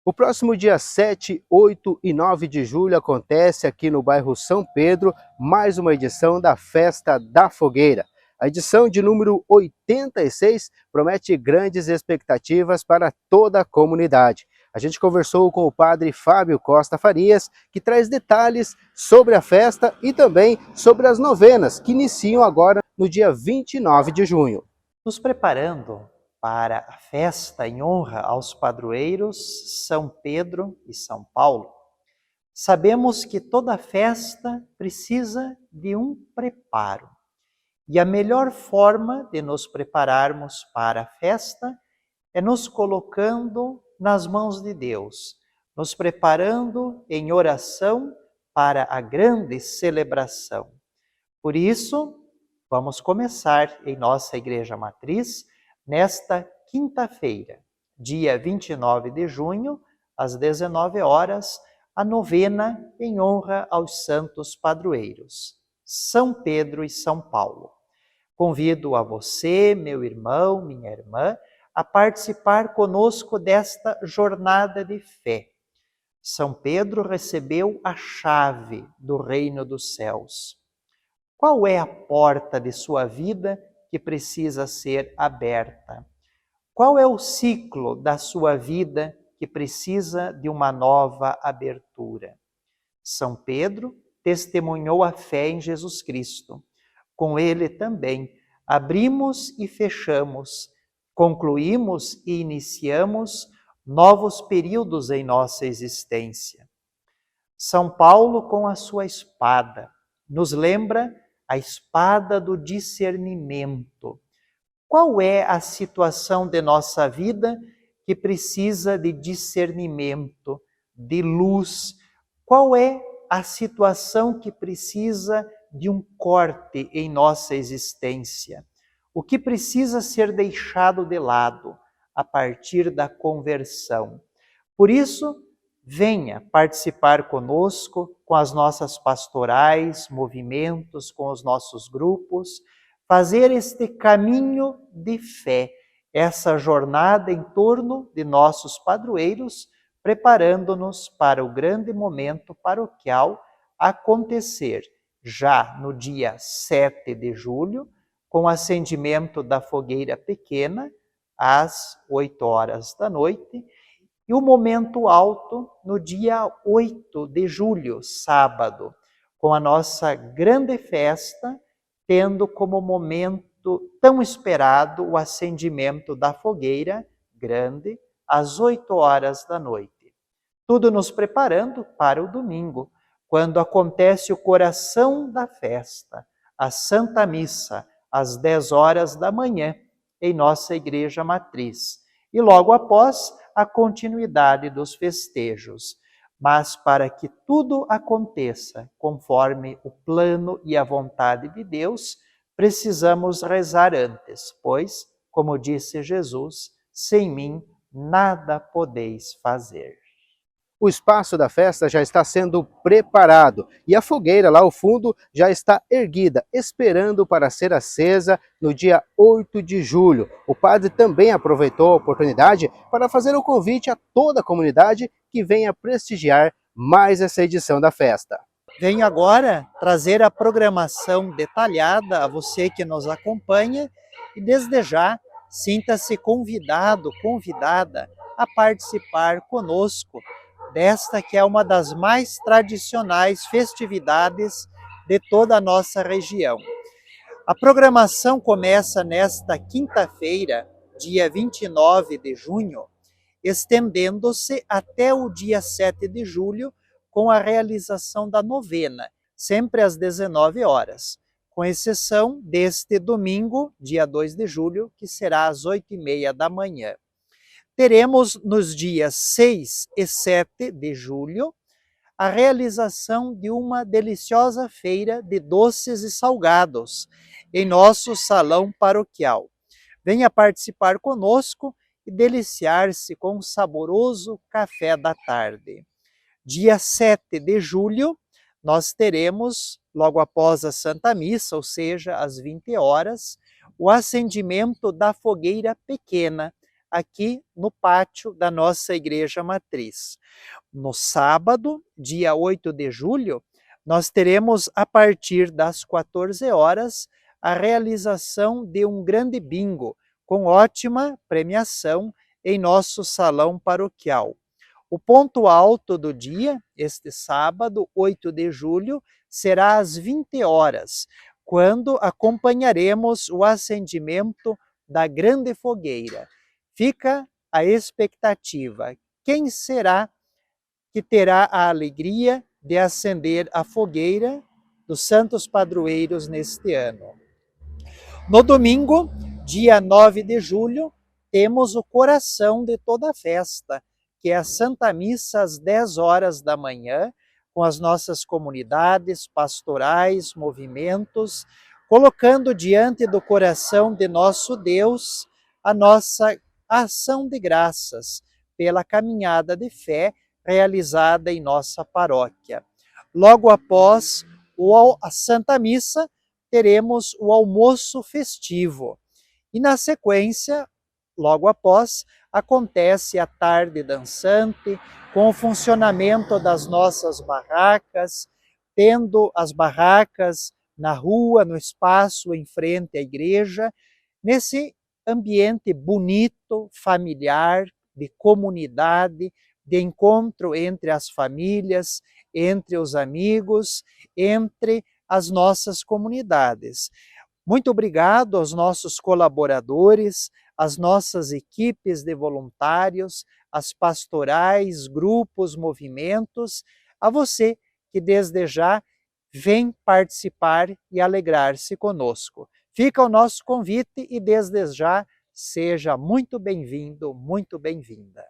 O próximo dia 7, 8 e 9 de julho acontece aqui no bairro São Pedro mais uma edição da Festa da Fogueira. A edição de número 86 promete grandes expectativas para toda a comunidade. A gente conversou com o padre Fábio Costa Farias, que traz detalhes sobre a festa e também sobre as novenas que iniciam agora no dia 29 de junho. Nos preparando para a festa em honra aos padroeiros São Pedro e São Paulo, sabemos que toda festa precisa de um preparo. E a melhor forma de nos prepararmos para a festa é nos colocando nas mãos de Deus, nos preparando em oração para a grande celebração. Por isso, vamos começar em nossa Igreja Matriz, nesta quinta-feira, dia 29 de junho, às 19 horas, a novena em honra aos santos padroeiros, São Pedro e São Paulo. Convido a você, meu irmão, minha irmã, a participar conosco desta jornada de fé. São Pedro recebeu a chave do reino dos céus. Qual é a porta de sua vida que precisa ser aberta? Qual é o ciclo da sua vida que precisa de uma nova abertura? São Pedro testemunhou a fé em Jesus Cristo. Com ele também abrimos e fechamos, concluímos e iniciamos novos períodos em nossa existência. São Paulo, com a sua espada, nos lembra a espada do discernimento. Qual é a situação de nossa vida que precisa de discernimento, de luz? Qual é a situação que precisa de um corte em nossa existência? O que precisa ser deixado de lado a partir da conversão? Por isso, venha participar conosco com as nossas pastorais, movimentos, com os nossos grupos, fazer este caminho de fé, essa jornada em torno de nossos padroeiros, preparando-nos para o grande momento paroquial acontecer já no dia 7 de julho, com o acendimento da fogueira pequena, às 8 horas da noite, e o momento alto no dia 8 de julho, sábado, com a nossa grande festa, tendo como momento tão esperado o acendimento da fogueira grande às 8 horas da noite. Tudo nos preparando para o domingo, quando acontece o coração da festa, a Santa Missa, às 10 horas da manhã, em nossa Igreja Matriz. E logo após, a continuidade dos festejos. Mas para que tudo aconteça conforme o plano e a vontade de Deus, precisamos rezar antes, pois, como disse Jesus, sem mim nada podeis fazer. O espaço da festa já está sendo preparado e a fogueira lá ao fundo já está erguida, esperando para ser acesa no dia 8 de julho. O padre também aproveitou a oportunidade para fazer o convite a toda a comunidade que venha prestigiar mais essa edição da festa. Venho agora trazer a programação detalhada a você que nos acompanha e desde já sinta-se convidado, convidada a participar conosco desta que é uma das mais tradicionais festividades de toda a nossa região. A programação começa nesta quinta-feira, dia 29 de junho, estendendo-se até o dia 7 de julho, com a realização da novena, sempre às 19 horas, com exceção deste domingo, dia 2 de julho, que será às 8h30 da manhã. Teremos nos dias 6 e 7 de julho a realização de uma deliciosa feira de doces e salgados em nosso salão paroquial. Venha participar conosco e deliciar-se com um saboroso café da tarde. Dia 7 de julho, nós teremos, logo após a Santa Missa, ou seja, às 20 horas, o acendimento da fogueira pequena, aqui no pátio da nossa igreja matriz. No sábado, dia 8 de julho, nós teremos, a partir das 14 horas, a realização de um grande bingo, com ótima premiação em nosso salão paroquial. O ponto alto do dia, este sábado, 8 de julho, será às 20 horas, quando acompanharemos o acendimento da grande fogueira. Fica a expectativa. Quem será que terá a alegria de acender a fogueira dos santos padroeiros neste ano? No domingo, dia 9 de julho, temos o coração de toda a festa, que é a Santa Missa às 10 horas da manhã, com as nossas comunidades, pastorais, movimentos, colocando diante do coração de nosso Deus a nossa ação de graças pela caminhada de fé realizada em nossa paróquia. Logo após a Santa Missa, teremos o almoço festivo. E na sequência, logo após, acontece a tarde dançante, com o funcionamento das nossas barracas, tendo as barracas na rua, no espaço em frente à igreja, nesse ambiente bonito, familiar, de comunidade, de encontro entre as famílias, entre os amigos, entre as nossas comunidades. Muito obrigado aos nossos colaboradores, às nossas equipes de voluntários, às pastorais, grupos, movimentos, a você que desde já vem participar e alegrar-se conosco. Fica o nosso convite e desde já seja muito bem-vindo, muito bem-vinda.